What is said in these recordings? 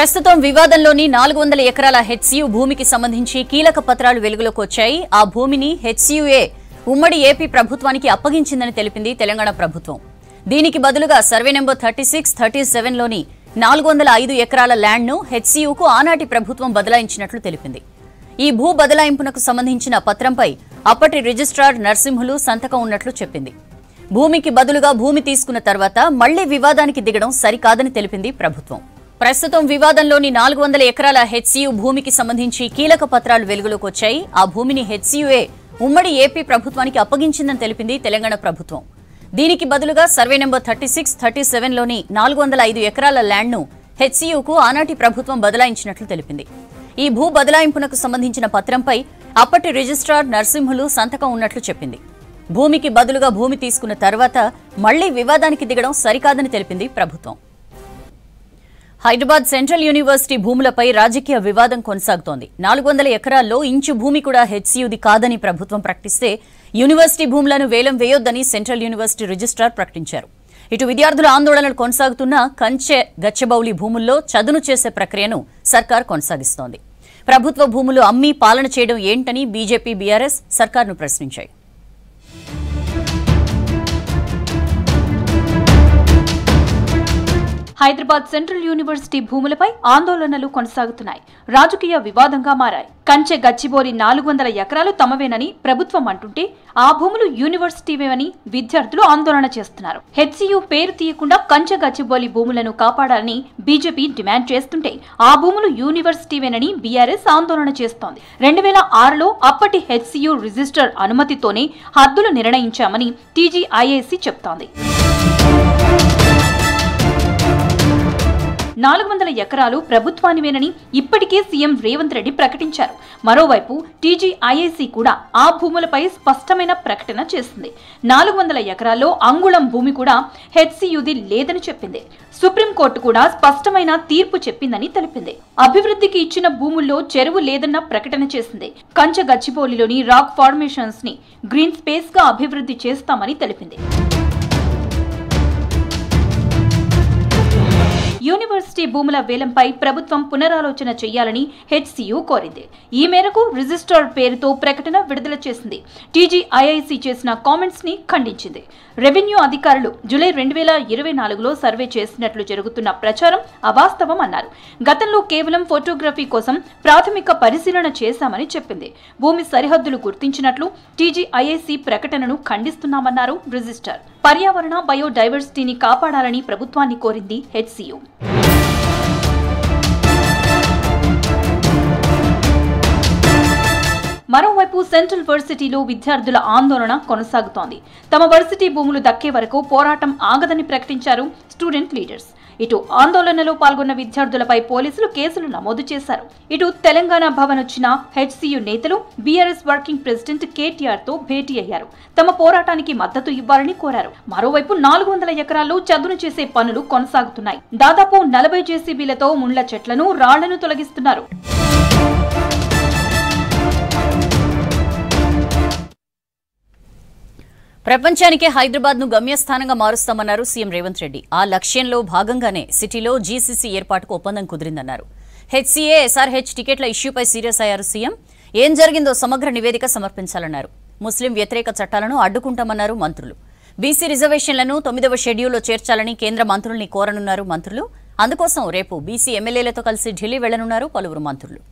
ప్రస్తుతం వివాదంలోని 400 ఎకరాల హెచ్సియు భూమికి సంబంధించి కీలక పత్రాలు వెలుగులోకి వచ్చాయి. ఆ భూమిని హెచ్సియుఏ ఉమ్మడి ఏపీ ప్రభుత్వానికి అప్పగించిందని తెలిపింది తెలంగాణ ప్రభుత్వం. దీనికి బదులుగా సర్వే నెంబర్ 36, 37లోని 405 ఎకరాల ల్యాండ్ను హెచ్సియుకు ఆనాటి ప్రభుత్వం బదలాయించినట్లు తెలిపింది. ఈ భూ బదలాయింపునకు సంబంధించిన పత్రంపై అప్పటి రిజిస్ట్రార్ నరసింహులు సంతకం ఉన్నట్లు చెప్పింది. భూమికి బదులుగా భూమి తీసుకున్న తర్వాత మళ్లీ వివాదానికి దిగడం సరికాదని తెలిపింది ప్రభుత్వం. ప్రస్తుతం వివాదంలోని 400 ఎకరాల హెచ్సియు భూమికి సంబంధించి కీలక పత్రాలు వెలుగులోకి వచ్చాయి. ఆ భూమిని హెచ్సియుఏ ఉమ్మడి ఏపీ ప్రభుత్వానికి అప్పగించిందని తెలిపింది తెలంగాణ ప్రభుత్వం. దీనికి బదులుగా సర్వే నెంబర్ 36, 37లోని 405 ఎకరాల ల్యాండ్ను హెచ్సియుకు ఆనాటి ప్రభుత్వం బదలాయించినట్లు తెలిపింది. ఈ భూ బదలాయింపునకు సంబంధించిన పత్రంపై అప్పటి రిజిస్ట్రార్ నరసింహులు సంతకం ఉన్నట్లు చెప్పింది. భూమికి బదులుగా భూమి తీసుకున్న తర్వాత మళ్లీ వివాదానికి దిగడం సరికాదని తెలిపింది ప్రభుత్వం. హైదరాబాద్ సెంట్రల్ యూనివర్సిటీ భూములపై రాజకీయ వివాదం కొనసాగుతోంది. 400 ఎకరాల్లో ఇంచు భూమి కూడా హెచ్సియుది కాదని ప్రభుత్వం ప్రకటిస్తే యూనివర్సిటీ భూములను వేలం వేయొద్దని సెంట్రల్ యూనివర్సిటీ రిజిస్ట్రార్ ప్రకటించారు. ఇటు విద్యార్థుల ఆందోళనలు కొనసాగుతున్న కంచె గచ్చబౌలి భూముల్లో చదును చేసే ప్రక్రియను సర్కార్ కొనసాగిస్తోంది. ప్రభుత్వ భూములు అమ్మి పాలన చేయడం ఏంటని బీజేపీ, బీఆర్ఎస్ సర్కార్ను ప్రశ్నించాయి. హైదరాబాద్ సెంట్రల్ యూనివర్సిటీ భూములపై ఆందోళనలు కొనసాగుతున్నాయి. రాజకీయ వివాదంగా మారాయి. కంచె గచ్చిబౌలి 400 ఎకరాలు తమవేనని ప్రభుత్వం అంటుంటే ఆ భూములు యూనివర్సిటీవేనని విద్యార్థులు ఆందోళన చేస్తున్నారు. హెచ్సియు పేరు తీయకుండా కంచె గచ్చిబౌలి భూములను కాపాడాలని బీజేపీ డిమాండ్ చేస్తుంటే ఆ భూములు యూనివర్సిటీవేనని బీఆర్ఎస్ ఆందోళన చేస్తోంది. 2006లో అప్పటి హెచ్సియు రిజిస్టర్ అనుమతితోనే హద్దులు నిర్ణయించామని టీజీఐఏసీ చెప్తోంది. 400 ఎకరాలు ప్రభుత్వానివేనని ఇప్పటికే సీఎం రేవంత్ రెడ్డి ప్రకటించారు. మరోవైపు టీజీఐఏసీ కూడా ఆ భూములపై స్పష్టమైన ప్రకటన చేసింది. 400 ఎకరాల్లో అంగుళం భూమి కూడా హెచ్సియుది లేదని చెప్పింది. సుప్రీంకోర్టు కూడా స్పష్టమైన తీర్పు చెప్పిందని తెలిపింది. అభివృద్ధికి ఇచ్చిన భూముల్లో చెరువు లేదన్న ప్రకటన చేసింది. కంచె గచ్చిబౌలిలోని రాక్ ఫార్మేషన్స్ ని గ్రీన్ స్పేస్ గా అభివృద్ధి చేస్తామని తెలిపింది. యూనివర్సిటీ భూముల వేలంపై ప్రభుత్వం పునరాలోచన చేయాలని హెచ్సియు కోరింది. ఈ మేరకు రిజిస్ట్రార్ పేరుతో ప్రకటన విడుదల చేసింది. టీజీఐఐసీ చేసిన కామెంట్స్ ని ఖండించింది. రెవెన్యూ అధికారులు జూలై 2024లో సర్వే చేసినట్లు జరుగుతున్న ప్రచారం అవాస్తవం అన్నారు. గతంలో కేవలం ఫోటోగ్రఫీ కోసం ప్రాథమిక పరిశీలన చేశామని చెప్పింది. భూమి సరిహద్దులు గుర్తించినట్లు టీజీఐఐసీ ప్రకటనను ఖండిస్తున్నామన్నారు రిజిస్ట్రార్. పర్యావరణ బయోడైవర్సిటీని కాపాడాలని ప్రభుత్వాన్ని కోరింది హెచ్సియు. మరోవైపు సెంట్రల్ వర్సిటీలో విద్యార్థుల ఆందోళన కొనసాగుతోంది. తమ వర్సిటీ భూములు దక్కే వరకు పోరాటం ఆగదని ప్రకటించారు స్టూడెంట్ లీడర్స్. ఇటు ఆందోళనలో పాల్గొన్న విద్యార్థులపై పోలీసులు కేసులు నమోదు చేశారు. ఇటు తెలంగాణ భవన్ వచ్చిన హెచ్సియు నేతలు బీఆర్ఎస్ వర్కింగ్ ప్రెసిడెంట్ కేటీఆర్ తో భేటీ అయ్యారు. తమ పోరాటానికి మద్దతు ఇవ్వాలని కోరారు. మరోవైపు 400 ఎకరాల్లో చదును చేసే పనులు కొనసాగుతున్నాయి. దాదాపు 40 జేసీబీలతో ముండ్ల చెట్లను, రాళ్లను తొలగిస్తున్నారు. ప్రపంచానికే హైదరాబాద్ ను గమ్యస్థానంగా మారుస్తామన్నారు సీఎం రేవంత్ రెడ్డి. ఆ లక్ష్యంలో భాగంగానే సిటీలో జీసీసీ ఏర్పాటుకు ఒప్పందం కుదిరిందన్నారు. హెచ్సిఏ, ఎస్ఆర్హెచ్ టికెట్ల ఇష్యూపై సీరియస్ అయ్యారు సీఎం. ఏం జరిగిందో సమగ్ర నివేదిక సమర్పించాలన్నారు. ముస్లిం వ్యతిరేక చట్టాలను అడ్డుకుంటామన్నారు మంత్రులు. బీసీ రిజర్వేషన్లను 9వ షెడ్యూల్లో చేర్చాలని కేంద్ర మంత్రుల్ని కోరనున్నారు మంత్రులు. అందుకోసం రేపు బీసీ ఎమ్మెల్యేలతో కలిసి ఢిల్లీ వెళ్లనున్నారు పలువురు మంత్రులు.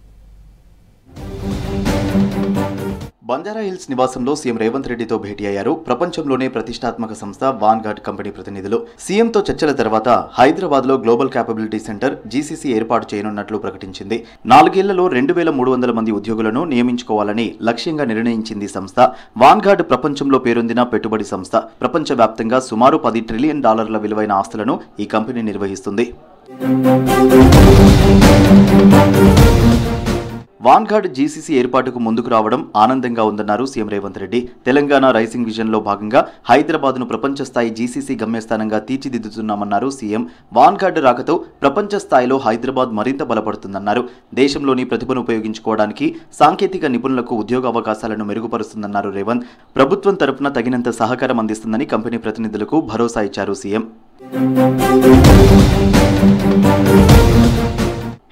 బంజారాహిల్స్ నివాసంలో సీఎం రేవంత్ రెడ్డితో భేటీ అయ్యారు ప్రపంచంలోనే ప్రతిష్టాత్మక సంస్థ వాన్గార్డ్ కంపెనీ ప్రతినిధులు. సీఎంతో చర్చల తర్వాత హైదరాబాద్ లో గ్లోబల్ క్యాపబిలిటీ సెంటర్ జీసీసీ ఏర్పాటు చేయనున్నట్లు ప్రకటించింది. 4 ఏళ్లలో 2300 మంది ఉద్యోగులను నియమించుకోవాలని లక్ష్యంగా నిర్ణయించింది సంస్థ. వాన్గార్డ్ ప్రపంచంలో పేరొందిన పెట్టుబడి సంస్థ. ప్రపంచవ్యాప్తంగా సుమారు $10 ట్రిలియన్ విలువైన ఆస్తులను ఈ కంపెనీ నిర్వహిస్తుంది. వాన్గార్డ్ జీసీసీ ఏర్పాటుకు ముందుకు రావడం ఆనందంగా ఉందన్నారు CM Revanth Reddy. Telangana raising vision లో భాగంగా హైదరాబాద్ ను ప్రపంచ స్థాయి జీసీసీ గమ్యస్థానంగా తీర్చిదిద్దుతున్నామన్నారు సీఎం. వాన్గార్డ్ రాకతో ప్రపంచ స్థాయిలో హైదరాబాద్ మరింత బలపడుతుందన్నారు. దేశంలోని ప్రతిభను ఉపయోగించుకోవడానికి సాంకేతిక నిపుణులకు ఉద్యోగ అవకాశాలను మెరుగుపరుస్తుందన్నారు రేవంత్. ప్రభుత్వం తరపున తగినంత సహకారం అందిస్తుందని కంపెనీ ప్రతినిధులకు భరోసా ఇచ్చారు సీఎం.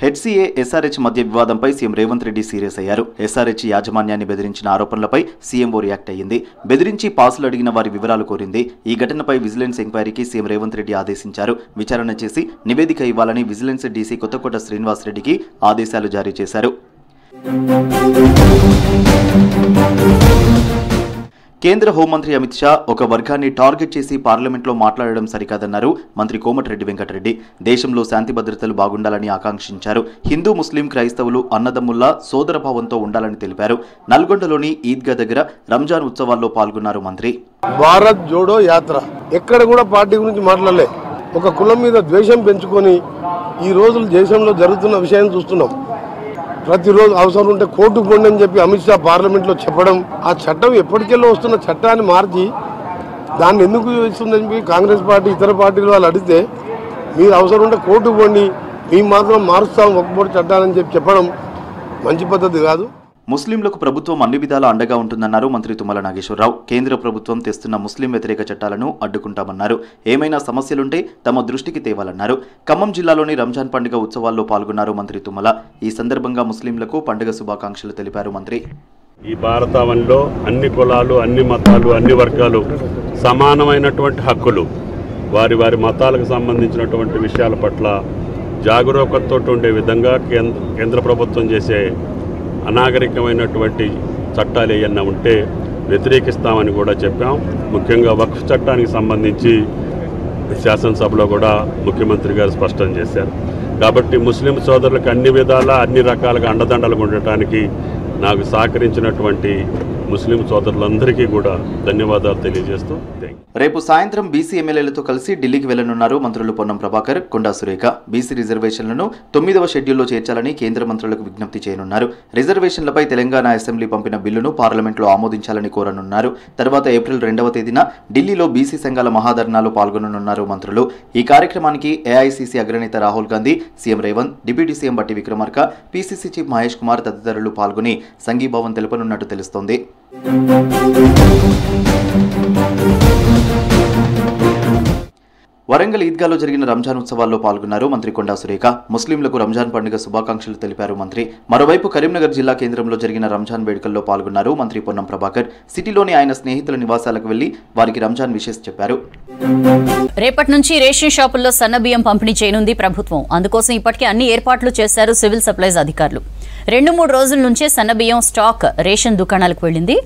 హెచ్సీఏ ఎస్ఆర్హెచ్ మధ్య వివాదంపై సీఎం రేవంత్ రెడ్డి సీరియస్ అయ్యారు. ఎస్ఆర్హెచ్ యాజమాన్యాన్ని బెదిరించిన ఆరోపణలపై సీఎంఓ రియాక్ట్ అయ్యింది. బెదిరించి పాసులు అడిగిన వారి వివరాలు కోరింది. ఈ ఘటనపై విజిలెన్స్ ఎంక్వైరీకి సీఎం రేవంత్ రెడ్డి ఆదేశించారు. విచారణ చేసి నివేదిక ఇవ్వాలని విజిలెన్స్ డీసీ కొత్తకోట శ్రీనివాస్ రెడ్డికి ఆదేశాలు జారీ చేశారు. కేంద్ర హోంమంత్రి అమిత్ షా ఒక వర్గాన్ని టార్గెట్ చేసి పార్లమెంట్లో మాట్లాడడం సరికాదన్నారు మంత్రి కోమటిరెడ్డి వెంకటరెడ్డి. దేశంలో శాంతి భద్రతలు బాగుండాలని ఆకాంక్షించారు. హిందూ ముస్లిం క్రైస్తవులు అన్నదమ్ముల్లా సోదరభావంతో ఉండాలని తెలిపారు. నల్గొండలోని ఈద్గా దగ్గర రంజాన్ ఉత్సవాల్లో పాల్గొన్నారు మంత్రి. భారత్ జోడో యాత్ర ఎక్కడ కూడా పార్టీ గురించి మాట్లాడలే. ఒక కులం మీద ద్వేషం పెంచుకొని ఈ రోజులు దేశంలో జరుగుతున్న విషయాన్ని చూస్తున్నాం. ప్రతిరోజు అవసరం ఉంటే కోర్టుకు పోండి అని చెప్పి అమిత్ షా పార్లమెంట్లో చెప్పడం, ఆ చట్టం ఎప్పటికెళ్ళో వస్తున్న చట్టాన్ని మార్చి దాన్ని ఎందుకు ఇస్తుందని చెప్పి కాంగ్రెస్ పార్టీ ఇతర పార్టీలు వాళ్ళు అడిగితే మీరు అవసరం ఉంటే కోర్టుకు పోండి, మేము మాత్రం మారుస్తాం ఒక్కపోటి చట్టాలని చెప్పి చెప్పడం మంచి పద్ధతి కాదు. ముస్లింలకు ప్రభుత్వం అన్ని విధాలా అండగా ఉంటుందన్నారు మంత్రి తుమ్మల నాగేశ్వరరావు. కేంద్ర ప్రభుత్వం తెస్తున్న ముస్లిం వ్యతిరేక చట్టాలను అడ్డుకుంటామన్నారు. ఏమైనా సమస్యలుంటే తమ దృష్టికి తేవాలన్నారు. ఖమ్మం జిల్లాలోని రంజాన్ పండుగ ఉత్సవాల్లో పాల్గొన్నారు మంత్రి తుమ్మల. ఈ సందర్భంగా ముస్లింలకు పండుగ శుభాకాంక్షలు తెలిపారు మంత్రి. ఈ భారతావనిలో అన్ని కులాలు, అన్ని మతాలు, అన్ని వర్గాలు సమానమైనటువంటి హక్కులు, వారి వారి మతాలకు సంబంధించినటువంటి విషయాల పట్ల జాగరూకతతో ఉండే విధంగా కేంద్ర ప్రభుత్వం చేసే అనాగరికమైనటువంటి చట్టాలు ఏమన్నా ఉంటే వ్యతిరేకిస్తామని కూడా చెప్పాం. ముఖ్యంగా వక్ఫ్ చట్టానికి సంబంధించి శాసనసభలో కూడా ముఖ్యమంత్రి గారు స్పష్టం చేశారు. కాబట్టి ముస్లిం సోదరులకు అన్ని విధాలా అన్ని రకాలుగా అండదండలుగా ఉండటానికి నాకు సహకరించినటువంటి ముస్లిం సోదరులందరికీ కూడా ధన్యవాదాలు తెలియజేస్తూ రేపు సాయంత్రం బీసీ ఎమ్మెల్యేలతో కలిసి ఢిల్లీకి వెళ్లనున్నారు మంత్రులు పొన్నం ప్రభాకర్, కొండా సురేఖ. బీసీ రిజర్వేషన్లను 9వ షెడ్యూల్లో చేర్చాలని కేంద్ర మంత్రులకు విజ్ఞప్తి చేయనున్నారు. రిజర్వేషన్లపై తెలంగాణ అసెంబ్లీ పంపిన బిల్లును పార్లమెంట్లో ఆమోదించాలని కోరనున్నారు. తర్వాత ఏప్రిల్ 2వ తేదీన ఢిల్లీలో బీసీ సంఘాల మహాధర్నాలో పాల్గొననున్నారు మంత్రులు. ఈ కార్యక్రమానికి ఏఐసీసీ అగ్రనేత Rahul Gandhi, CM Revanth, deputy CM బట్టి విక్రమార్క, పీసీసీ చీఫ్ మహేష్ కుమార్ తదితరులు పాల్గొని సంఘీభావం తెలుపనున్నట్టు తెలుస్తోంది. వరంగల్ ఈద్గాలో జరిగిన రంజాన్ ఉత్సవాల్లో పాల్గొన్నారు మంత్రి కొండా సురేఖ. ముస్లింలకు రంజాన్ పండుగ శుభాకాంక్షలు తెలిపారు మంత్రి. మరోవైపు కరీంనగర్ జిల్లా కేంద్రంలో జరిగిన రంజాన్ వేడుకల్లో పాల్గొన్నారు మంత్రి పొన్నం ప్రభాకర్. సిటీలోని ఆయన స్నేహితుల నివాసాలకు వెళ్లి వారికి రంజాన్ విషెస్ చెప్పారు. రేపటి నుంచి రేషన్ షాపుల్లో సన్నబియ్యం పంపిణీ చేయనుంది ప్రభుత్వం. అందుకోసం ఇప్పటికే అన్ని ఏర్పాట్లు చేశారు సివిల్ సప్లైస్ అధికారులు. 2-3 రోజుల నుంచే సన్నబియ్యం స్టాక్ రేషన్ దుకాణాలకు వెళ్లింది.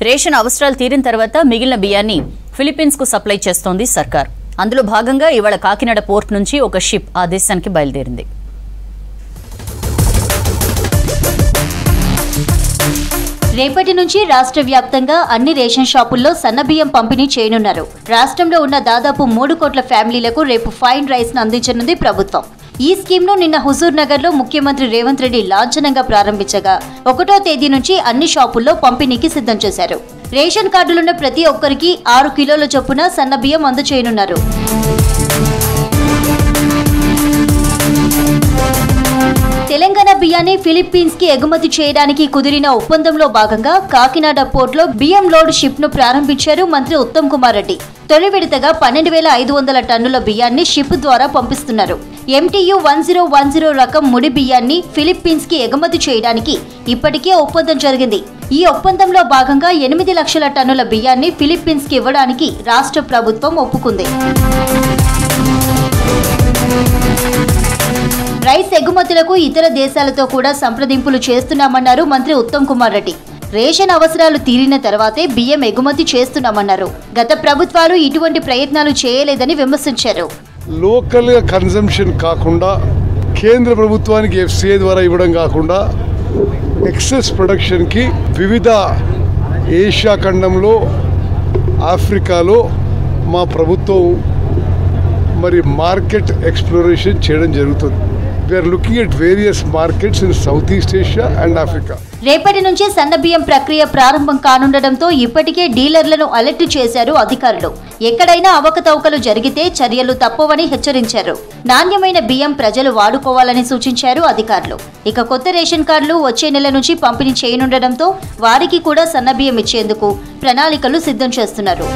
రేషన్ అవసరాలు తీరిన తర్వాత మిగిలిన బియ్యాన్ని ఫిలిప్పీన్స్ కు సప్లై చేస్తోంది సర్కార్. అందులో భాగంగా ఇవాళ కాకినాడ పోర్ట్ నుంచి ఒక షిప్ ఆ దేశానికి బయలుదేరింది. రేపటి నుంచి రాష్ట్ర వ్యాప్తంగా అన్ని రేషన్ షాపుల్లో సన్నబియ్యం పంపిణీ చేయనున్నారు. రాష్ట్రంలో ఉన్న దాదాపు 3 కోట్ల ఫ్యామిలీలకు రేపు ఫైన్ రైస్ ను అందించనుంది ప్రభుత్వం. ఈ స్కీమ్ ను నిన్న హుజూర్ నగర్ లో ముఖ్యమంత్రి రేవంత్ రెడ్డి లాంఛనంగా ప్రారంభించగా 1వ తేదీ నుంచి అన్ని షాపుల్లో పంపిణీకి సిద్ధం చేశారు. రేషన్ కార్డులున్న ప్రతి ఒక్కరికి 6 కిలోల చొప్పున సన్నబియ్యం అందజేయనున్నారు. తెలంగాణ బియ్యాన్ని ఫిలిప్పీన్స్ కి ఎగుమతి చేయడానికి కుదిరిన ఒప్పందంలో భాగంగా కాకినాడ పోర్టులో బియ్యం లోడ్ షిప్ ను ప్రారంభించారు మంత్రి ఉత్తమ్ కుమార్ రెడ్డి. తొలి విడతగా 12,500 టన్నుల బియ్యాన్ని షిప్ ద్వారా పంపిస్తున్నారు. MTU 1010 రకం ముడి బియ్యాన్ని ఫిలిప్పీన్స్ కి ఎగుమతి చేయడానికి ఇప్పటికే ఒప్పందం జరిగింది. ఈ ఒప్పందంలో భాగంగా 8 లక్షల టన్నుల బియ్యాన్ని ఫిలిప్పీన్స్ కి ఇవ్వడానికి రాష్ట్ర ప్రభుత్వం ఒప్పుకుంది. రైస్ ఎగుమతులకు ఇతర దేశాలతో కూడా సంప్రదింపులు చేస్తున్నామన్నారు మంత్రి ఉత్తమ్ కుమార్ రెడ్డి. రేషన్ అవసరాలు తీరిన తర్వాతే బియ్యం ఎగుమతి చేస్తున్నామన్నారు. గత ప్రభుత్వాలు ఇటువంటి ప్రయత్నాలు చేయలేదని విమర్శించారు. లోకల్ కన్సంప్షన్ కాకుండా కేంద్ర ప్రభుత్వానికి FCI ద్వారా ఇవ్వడం కాకుండా ఎక్సెస్ ప్రొడక్షన్కి వివిధ ఏషియా ఖండంలో, ఆఫ్రికాలో మా ప్రభుత్వం మరి మార్కెట్ ఎక్స్ప్లోరేషన్ చేయడం జరుగుతుంది. We are looking at various markets in Southeast Asia and Africa. రేపటి నుంచి సన్నబియ్యం ప్రక్రియ ప్రారంభం కానుండటంతో ఇప్పటికే డీలర్లను అలర్ట్ చేశారు అధికారులు. ఎక్కడైనా అవకతవకలు జరిగితే చర్యలు తప్పవని హెచ్చరించారు. నాణ్యమైన బియ్యం ప్రజలు వాడుకోవాలని సూచించారు అధికారులు. ఇక కొత్త రేషన్ కార్డులు వచ్చే నెల నుంచి పంపిణీ చేయనుండటంతో వారికి కూడా సన్నబియ్యం ఇచ్చేందుకు ప్రణాళికలు సిద్ధం చేస్తున్నారు.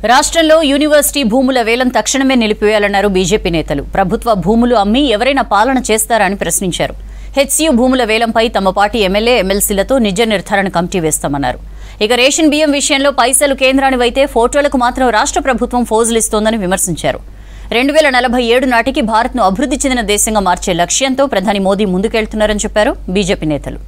రాష్ట్రంలో యూనివర్సిటీ భూముల వేలం తక్షణమే నిలిపివేయాలన్నారు బీజేపీ నేతలు. ప్రభుత్వ భూములు అమ్మి ఎవరైనా పాలన చేస్తారా అని ప్రశ్నించారు. హెచ్సియు భూముల వేలంపై తమ పార్టీ ఎమ్మెల్యే ఎమ్మెల్సీలతో నిజ నిర్ధారణ కమిటీ వేస్తామన్నారు. ఇక రేషన్ బియ్యం విషయంలో పైసలు కేంద్రానివైతే ఫోటోలకు మాత్రం రాష్ట్ర ప్రభుత్వం ఫోజులు ఇస్తోందని విమర్శించారు. 2047 నాటికి భారత్ను అభివృద్ధి చెందిన దేశంగా మార్చే లక్ష్యంతో ప్రధాని మోదీ ముందుకెళ్తున్నారని చెప్పారు బీజేపీ నేతలు.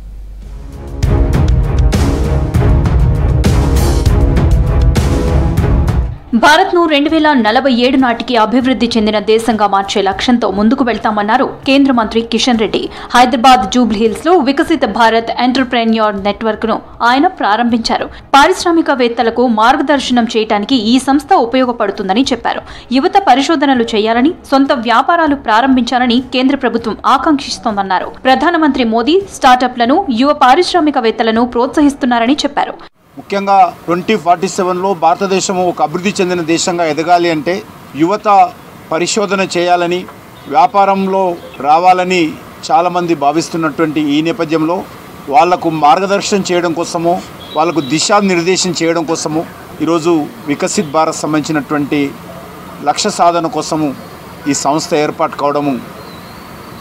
భారత్ను 2047 నాటికి అభివృద్ధి చెందిన దేశంగా మార్చే లక్ష్యంతో ముందుకు వెళ్తామన్నారు కేంద్ర మంత్రి కిషన్ రెడ్డి. హైదరాబాద్ జూబ్లీహిల్స్ లో వికసిత భారత్ ఎంటర్ప్రెన్యూర్ నెట్వర్క్ ను ఆయన ప్రారంభించారు. పారిశ్రామికవేత్తలకు మార్గదర్శనం చేయడానికి ఈ సంస్థ ఉపయోగపడుతుందని చెప్పారు. యువత పరిశోధనలు చేయాలని, సొంత వ్యాపారాలు ప్రారంభించాలని కేంద్ర ప్రభుత్వం ఆకాంక్షిస్తోందన్నారు. ప్రధానమంత్రి మోదీ స్టార్టప్లను, యువ పారిశ్రామికవేత్తలను ప్రోత్సహిస్తున్నారని చెప్పారు. ముఖ్యంగా 2047లో భారతదేశము ఒక అభివృద్ధి చెందిన దేశంగా ఎదగాలి అంటే యువత పరిశోధన చేయాలని, వ్యాపారంలో రావాలని చాలామంది భావిస్తున్నటువంటి ఈ నేపథ్యంలో వాళ్లకు మార్గదర్శనం చేయడం కోసము, వాళ్లకు దిశానిర్దేశం చేయడం కోసము ఈరోజు వికసిత్ భారత్ సంబంధించినటువంటి లక్ష్య సాధన కోసము ఈ సంస్థ ఏర్పాటు కావడము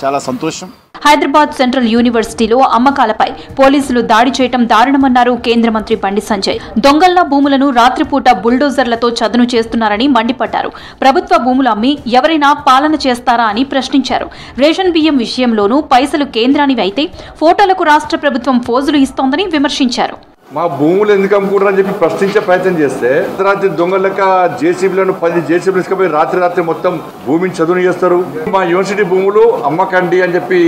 చాలా సంతోషం. హైదరాబాద్ సెంట్రల్ యూనివర్సిటీలో అమ్మకాలపై పోలీసులు దాడి చేయడం దారుణమన్నారు కేంద్ర మంత్రి బండి సంజయ్. దొంగల్లా భూములను రాత్రిపూట బుల్డోజర్లతో చదును చేస్తున్నారని మండిపడ్డారు. ప్రభుత్వ భూములు అమ్మి ఎవరైనా పాలన చేస్తారా అని ప్రశ్నించారు. రేషన్ బియ్యం విషయంలోనూ పైసలు కేంద్రానివి అయితే ఫోటోలకు రాష్ట్ర ప్రభుత్వం ఫోజులు ఇస్తోందని విమర్శించారు. మా భూములు ఎందుకు అమ్ముకుంటారు అని చెప్పి ప్రశ్నించే ప్రయత్నం చేస్తే రాత్రి దొంగలక జేసీబీలను 10 జేసీబీలు తీసుకుపోయి రాత్రి మొత్తం భూమిని చదువు చేస్తారు. మా యూనివర్సిటీ భూములు అమ్మకండి అని చెప్పి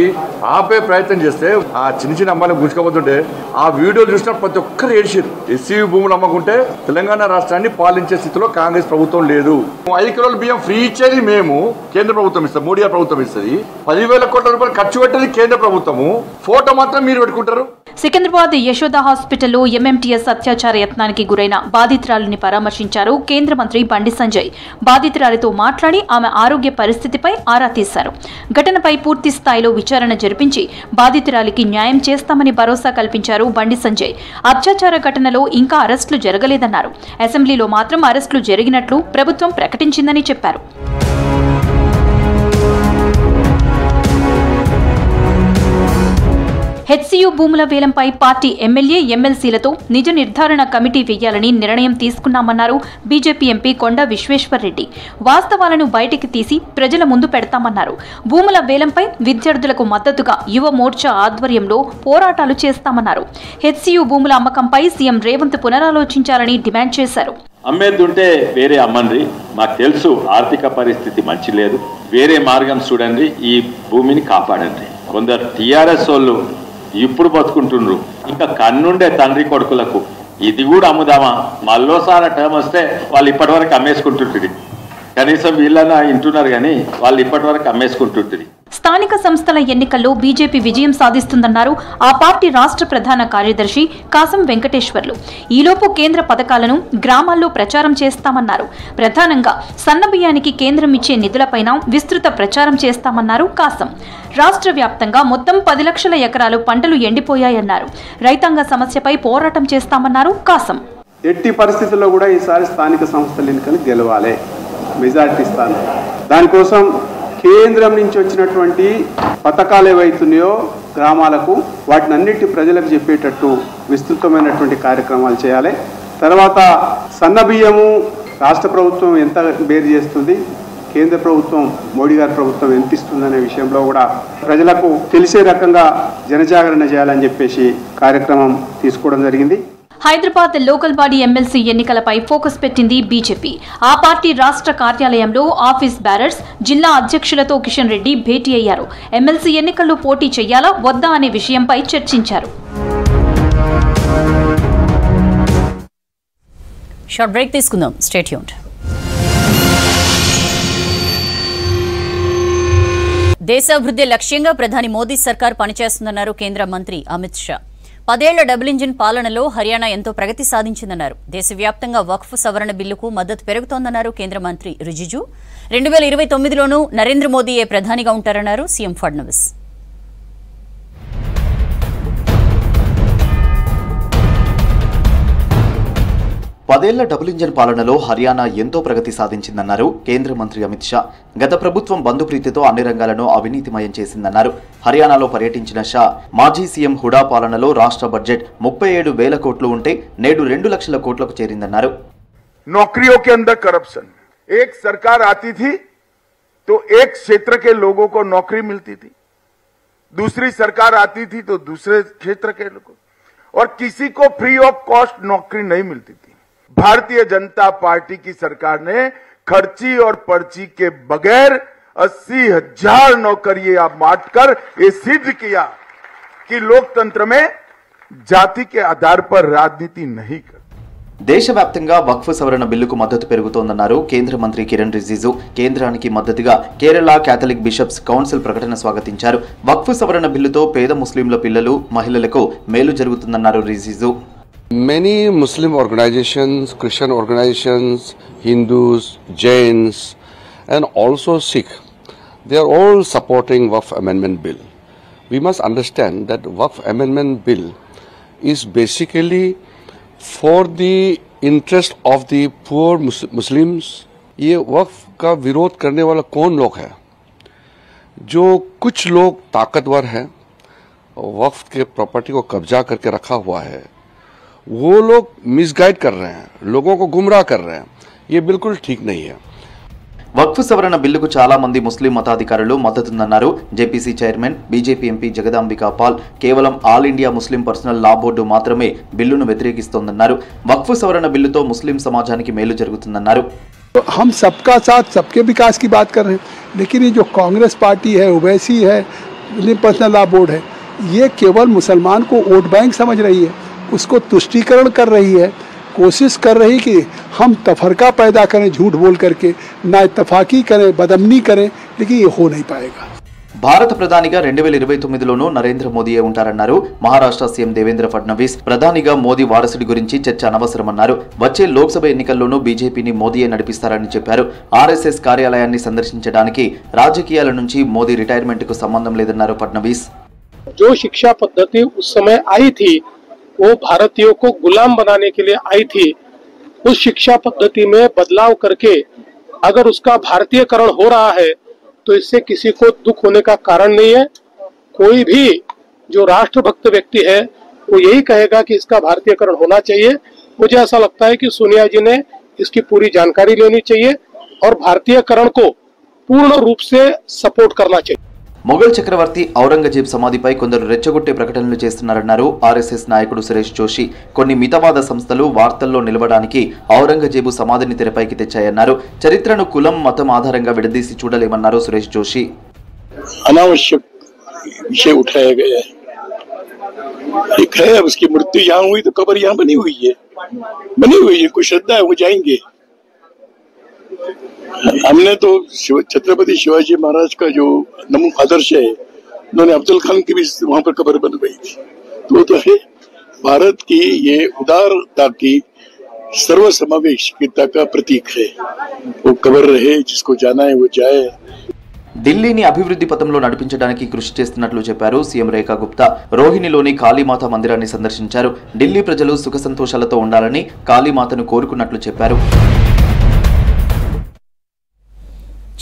ఆపే ప్రయత్నం చేస్తే ఆ చిన్న అమ్మాయిలు గుంజుకోబోతుంటే ఆ వీడియో చూసిన ప్రతి ఒక్కరు ఏడ్చారు. ఎస్సీ భూములు అమ్మకుంటే తెలంగాణ రాష్ట్రాన్ని పాలించే స్థితిలో కాంగ్రెస్ ప్రభుత్వం లేదు. 5 కిలోల బియ్యం ఫ్రీ ఇచ్చేది మేము, కేంద్ర ప్రభుత్వం ఇస్తుంది, మోడీ ప్రభుత్వం ఇస్తుంది. 10,000 కోట్ల రూపాయలు ఖర్చు పెట్టేది కేంద్ర ప్రభుత్వము, ఫోటో మాత్రం మీరు పెట్టుకుంటారు. సికింద్రాబాద్ యశోద హాస్పిటల్లో ఎంఎంటీఎస్ అత్యాచార యత్నానికి గురైన బాధితురాలిని పరామర్శించారు కేంద్ర మంత్రి బండి సంజయ్. బాధితురాలితో మాట్లాడి ఆమె ఆరోగ్య పరిస్థితిపై ఆరా తీశారు. ఘటనపై పూర్తి స్థాయిలో విచారణ జరిపించి బాధితురాలికి న్యాయం చేస్తామని భరోసా కల్పించారు బండి సంజయ్. అత్యాచార ఘటనలో ఇంకా అరెస్టులు జరగలేదన్నారు. అసెంబ్లీలో మాత్రం అరెస్టులు జరిగినట్లు ప్రభుత్వం ప్రకటించిందని చెప్పారు. హెచ్సియు భూముల వేలంపై పార్టీ ఎమ్మెల్యే ఎమ్మెల్సీలతో నిజ నిర్ధారణ కమిటీ వేయాలని నిర్ణయం తీసుకున్నామన్నారు బీజేపీ ఎంపీ కొండ విశ్వేశ్వర్రెడ్డి. వాస్తవాలను బయటికి తీసి ప్రజల ముందు పెడతామన్నారు. భూముల వేలంపై విద్యార్థులకు మద్దతుగా యువ మోర్చా ఆధ్వర్యంలో పోరాటాలు చేస్తామన్నారు. హెచ్సియు భూముల అమ్మకంపై సీఎం రేవంత్ పునరాలోచించాలని డిమాండ్ చేశారు. అమ్మేద్దుంటే వేరే అమ్మండి, మాకు తెలుసు ఆర్థిక పరిస్థితి మంచి లేదు, వేరే మార్గం చూడండి, ఈ భూమిని కాపాడండి. కొందరు టీఆర్ఎస్ వాళ్ళు ఇప్పుడు బతుకుంటుండ్రు, ఇంకా కన్నుండే తండ్రి కొడుకులకు ఇది కూడా అమ్ముదామా, మళ్ళోసారి టర్మ్ వస్తే వాళ్ళు ఇప్పటివరకు అమ్మేసుకుంటుంటుంది. కనీసం వీళ్ళన్నా వింటున్నారు కానీ వాళ్ళు ఇప్పటివరకు అమ్మేసుకుంటుంటుంది. స్థానిక సంస్థల ఎన్నికల్లో బీజేపీ విజయం సాధిస్తుందన్నారు ఆ పార్టీ రాష్ట్ర ప్రధాన కార్యదర్శి కాసం వెంకటేశ్వర్లు. ఈలోపు కేంద్ర పథకాలను గ్రామాల్లో ప్రచారం చేస్తామన్నారు. ప్రధానంగా సన్నబియ్యానికి కేంద్రం ఇచ్చే నిధులపైన విస్తృత ప్రచారం చేస్తామన్నారు కాసం. రాష్ట్ర వ్యాప్తంగా మొత్తం 10 లక్షల ఎకరాలు పంటలు ఎండిపోయాయన్నారు. రైతాంగ సమస్యపై పోరాటం చేస్తామన్నారు కాసం. ఎట్టి పరిస్థితుల్లో కూడా ఈసారి స్థానిక సంస్థల ఎన్నికలు గెలవాలి, మెజారిటీ స్థానం. దానికోసం కేంద్రం నుంచి వచ్చినటువంటి పథకాలు ఏవైతున్నాయో గ్రామాలకు వాటిని అన్నిటి ప్రజలకు చెప్పేటట్టు విస్తృతమైనటువంటి కార్యక్రమాలు చేయాలి. తర్వాత సన్నబియ్యము రాష్ట్ర ప్రభుత్వం ఎంత బేర్ చేస్తుంది, కేంద్ర ప్రభుత్వం మోడీ గారి ప్రభుత్వం ఎంత ఇస్తుందనే విషయంలో కూడా ప్రజలకు తెలిసే రకంగా జనజాగరణ చేయాలని చెప్పేసి కార్యక్రమం తీసుకోవడం జరిగింది. హైదరాబాద్ లోకల్ బాడీ ఎమ్మెల్సీ ఎన్నికలపై ఫోకస్ పెట్టింది బీజేపీ. ఆ పార్టీ రాష్ట్ర కార్యాలయంలో ఆఫీస్ బ్యారర్స్, జిల్లా అధ్యక్షులతో కిషన్ రెడ్డి భేటీ అయ్యారు. ఎమ్మెల్సీ ఎన్నికల్లో పోటీ చేయాలా వద్దా అనే విషయంపై చర్చించారు. షార్ట్ బ్రేక్ తీసుకుందాం, స్టే ట్యూన్డ్. దేశాభివృద్ధి లక్ష్యంగా ప్రధాని మోదీ సర్కార్ పనిచేస్తుందన్నారు కేంద్ర మంత్రి అమిత్ షా. 10 ఏళ్ల డబుల్ ఇంజిన్ పాలనలో హర్యానా ఎంతో ప్రగతి సాధించిందన్నారు. దేశవ్యాప్తంగా వక్ఫ్ సవరణ బిల్లుకు మద్దతు పెరుగుతోందన్నారు కేంద్ర మంత్రి రిజిజు. 2029లోనూ నరేంద్ర మోదీయే ప్రధానిగా ఉంటారన్నారు సీఎం ఫడ్నవీస్. 10 ఏళ్ల డబుల్ ఇంజన్ పాలనలో హర్యానా ఎంతో ప్రగతి సాధించిందన్నారు కేంద్ర మంత్రి అమిత్ షా. గత ప్రభుత్వం బంధుప్రీతితో అన్ని రంగాలను అవినీతిమయం చేసిందన్నారు. హర్యానాలో పర్యటించిన షా మాజీ సీఎం హుడా పాలనలో రాష్ట్ర బడ్జెట్ 37,000 కోట్లు ఉంటే నేడు 2 లక్షల కోట్లకు చేరిందన్నారు. नौकरियों के अंदर करप्शन, एक सरकार आती थी तो एक क्षेत्र के लोगों को नौकरी मिलती थी, दूसरी सरकार आती थी तो दूसरे क्षेत्र के लोगों, और किसी को फ्री ऑफ कॉस्ट नौकरी नहीं मिलती थी. भारतीय जनता पार्टी की सरकार ने खर्ची और पर्ची के बगैर 80,000 नौकरियां बांटकर ये सिद्ध किया कि लोकतंत्र में जाति के आधार पर राजनीति नहीं कर. దేశవ్యాప్తంగా వక్ఫ్ సవరణ బిల్లుకు మద్దతు పెరుగుతోందన్నారు కేంద్ర మంత్రి కిరణ్ రిజిజు. కేంద్రానికి మద్దతుగా కేరళ కేథలిక్ బిషప్స్ కౌన్సిల్ ప్రకటన స్వాగతించారు. వక్ఫ్ సవరణ బిల్లుతో పేద ముస్లింల పిల్లలు, మహిళలకు మేలు జరుగుతుందన్నారు Rijiju. Many Muslim organizations, Christian organizations, Hindus, Jains and also Sikh, they are all supporting Waqf Amendment Bill. We must understand that Waqf Amendment Bill is basically for the interest of the poor Muslims. ये वक्फ का विरोध करने वाला कौन लोग है? जो कुछ लोग ताकतवर हैं, वक्फ के प्रॉपर्टी को कब्जा करके रखा हुआ है, वो लोग मिसगाइड कर रहे हैं, लोगों को गुमराह कर रहे हैं. ये बिल्कुल ठीक नहीं है. వక్ఫ్ సవరణ బిల్లుకు చాలా మంది ముస్లిం మతాధికారులు మద్దతుందన్నారు. JPC chairman, BJP MP Jagdambika Pal కేవలం all India Muslim personal law board మాత్రమే బిల్లును వ్యతిరేకిస్తోందన్నారు. వక్ఫ్ సవరణ బిల్లుతో ముస్లిం సమాజానికి మేలు జరుగుతుందన్నారు. हम सबका साथ सबके विकास की बात कर रहे हैं, लेकिन ये जो कांग्रेस पार्टी है, ओवैसी है, मुस्लिम पर्सनल लॉ बोर्ड है, ये केवल मुसलमान को वोट बैंक समझ रही है, उसको तुष्टीकरण कर रही है, कोशिश कर रही कि हम तफरका पैदा करें झूठ बोल करके, ना इत्तफाकी करें, बदअमनी करें, लेकिन ये हो नहीं पाएगा. భారత ప్రధానిగా 2029లోనూ నరేంద్ర మోదీయే ఉంటారన్నారు. మహారాష్ట్ర సీఎం దేవేంద్ర ఫడ్నవీస్ ప్రధానిగా మోదీ వారసుడి గురించి చర్చ అనవసరమన్నారు. వచ్చే లోక్సభ ఎన్నికల్లోనూ బీజేపీని మోదీయే నడిపిస్తారని చెప్పారు. ఆర్ఎస్ఎస్ కార్యాలయాన్ని సందర్శించడానికి రాజకీయాల నుంచి మోదీ రిటైర్మెంట్కు సంబంధం లేదన్నారు ఫడ్నవీస్. जो शिक्षा पद्धति उस समय आई थी वो भारतीयों को गुलाम बनाने के लिए आई थी. उस शिक्षा पद्धति में बदलाव करके अगर उसका भारतीयकरण हो रहा है तो इससे किसी को दुख होने का कारण नहीं है. कोई भी जो राष्ट्रभक्त व्यक्ति है वो यही कहेगा कि इसका भारतीयकरण होना चाहिए. मुझे ऐसा लगता है कि सोनिया जी ने इसकी पूरी जानकारी लेनी चाहिए और भारतीयकरण को पूर्ण रूप से सपोर्ट करना चाहिए. మొఘల్ చక్రవర్తి ఔరంగజేబ్ సమాధిపై కొందరు రెచ్చగొట్టే ప్రకటనలు చేస్తున్నారన్నారు ఆర్ఎస్ఎస్ నాయకుడు సురేష్ జోషి. కొన్ని మితవాద సంస్థలు వార్తల్లో నిలవడానికి ఔరంగజేబు సమాధిని తెరపైకి తెచ్చాయన్నారు. చరిత్రను కులం, మతం ఆధారంగా విడదీసి చూడలేమన్నారు సురేష్ జోషి. अनावश्यक विषय उठाया गया है. एक है उसकी मृत्यु यहाँ हुई तो कब्र यहाँ बनी हुई है, कोई श्रद्धा है वो जाएंगे. हमने तो छत्रपति शिवाजी महाराज का जो नमूना आदर्श है, उन्होंने अफजल खान की भी वहां पर कब्र बनवाई थी. तो है भारत की ये उदारता की सर्वसमावेशिता का प्रतीक है. वो कब्र रहे, जिसको जाना है वो जाए. ఢిల్లీని అభివృద్ధి పథంలో నడిపించడానికి కృషి చేస్తున్నట్లు చెప్పారు సీఎం రేఖా గుప్తా. రోహిణిలోని కాళీమాత మందిరాన్ని సందర్శించారు. ఢిల్లీ ప్రజలు సుఖ సంతోషాలతో ఉండాలని కాళీమాతను కోరుకున్నట్లు చెప్పారు.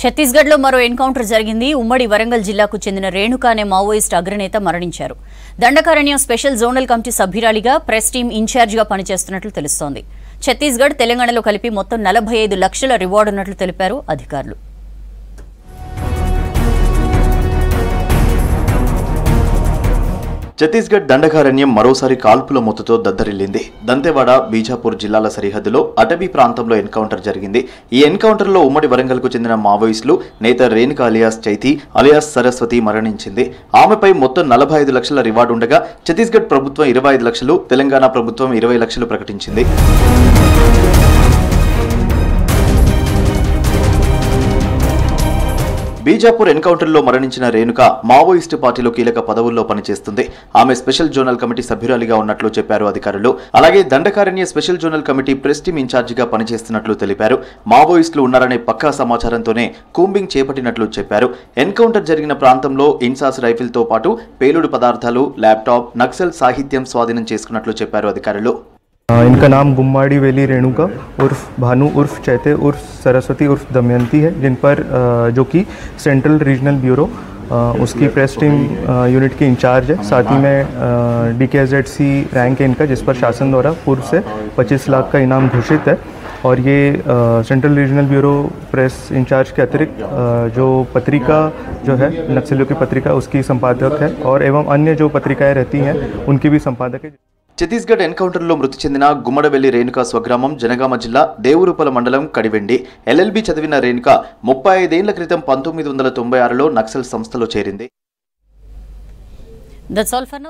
ఛత్తీస్గఢ్లో మరో ఎన్కౌంటర్ జరిగింది. ఉమ్మడి వరంగల్ జిల్లాకు చెందిన రేణుక అనే మావోయిస్ట్ అగ్రనేత మరణించారు. దండకారణ్యం స్పెషల్ జోనల్ కమిటీ సభ్యురాలిగా ప్రెస్ టీం ఇన్ఛార్జిగా పనిచేస్తున్నట్లు తెలుస్తోంది. ఛత్తీస్గఢ్, తెలంగాణలో కలిపి మొత్తం 45 లక్షల రివార్డు ఉన్నట్లు తెలిపారు అధికారులు. ఛత్తీస్గఢ్ దండకారణ్యం మరోసారి కాల్పుల మొత్తుతో దద్దరిల్లింది. దంతెవాడ, బీజాపూర్ జిల్లాల సరిహద్దులో అటవీ ప్రాంతంలో ఎన్కౌంటర్ జరిగింది. ఈ ఎన్కౌంటర్లో ఉమ్మడి వరంగల్కు చెందిన మావోయిస్టులు నేత రేణుక అలియాస్ చైతి అలియాస్ సరస్వతి మరణించింది. ఆమెపై మొత్తం 45 లక్షల రివార్డు ఉండగా ఛత్తీస్గఢ్ ప్రభుత్వం 25 లక్షలు, తెలంగాణ ప్రభుత్వం 20 లక్షలు ప్రకటించింది. బీజాపూర్ ఎన్కౌంటర్లో మరణించిన రేణుక మావోయిస్టు పార్టీలో కీలక పదవుల్లో పనిచేస్తుంది. ఆమె స్పెషల్ జోనల్ కమిటీ సభ్యురాలిగా ఉన్నట్లు చెప్పారు అధికారులు. అలాగే Dandakaranya special zonal committee press team ఇన్ఛార్జిగా పనిచేస్తున్నట్లు తెలిపారు. మావోయిస్టులు ఉన్నారనే పక్కా సమాచారంతోనే కూంబింగ్ చేపట్టినట్లు చెప్పారు. ఎన్కౌంటర్ జరిగిన ప్రాంతంలో ఇన్సాస్ రైఫిల్తో పాటు పేలుడు పదార్థాలు, ల్యాప్టాప్, నక్సల్ సాహిత్యం స్వాధీనం చేసుకున్నట్లు చెప్పారు అధికారులు. इनका नाम गुम्माड़ी वेली रेणुका उर्फ भानु उर्फ चैते उर्फ सरस्वती उर्फ दमयंती है, जिन पर जो कि सेंट्रल रीजनल ब्यूरो उसकी प्रेस टीम यूनिट के इंचार्ज है। साथ ही में DKZC रैंक है इनका, जिस पर शासन द्वारा पूर्व से 25 लाख का इनाम घोषित है। और ये central regional bureau press in charge के अतिरिक्त जो पत्रिका जो है नक्सलियों की पत्रिका उसकी संपादक है, और एवं अन्य जो पत्रिकाएं रहती हैं उनकी भी संपादक है। ఛత్తీస్గఢ్ ఎన్కౌంటర్లో మృతి చెందిన గుమ్మడవెల్లి రేణుక స్వగ్రామం జనగామ జిల్లా దేవరూపల మండలం కడివెండి. LLB చదివిన రేణుక 35 ఏళ్ల క్రితం 1996లో నక్సల్ సంస్థలో చేరింది.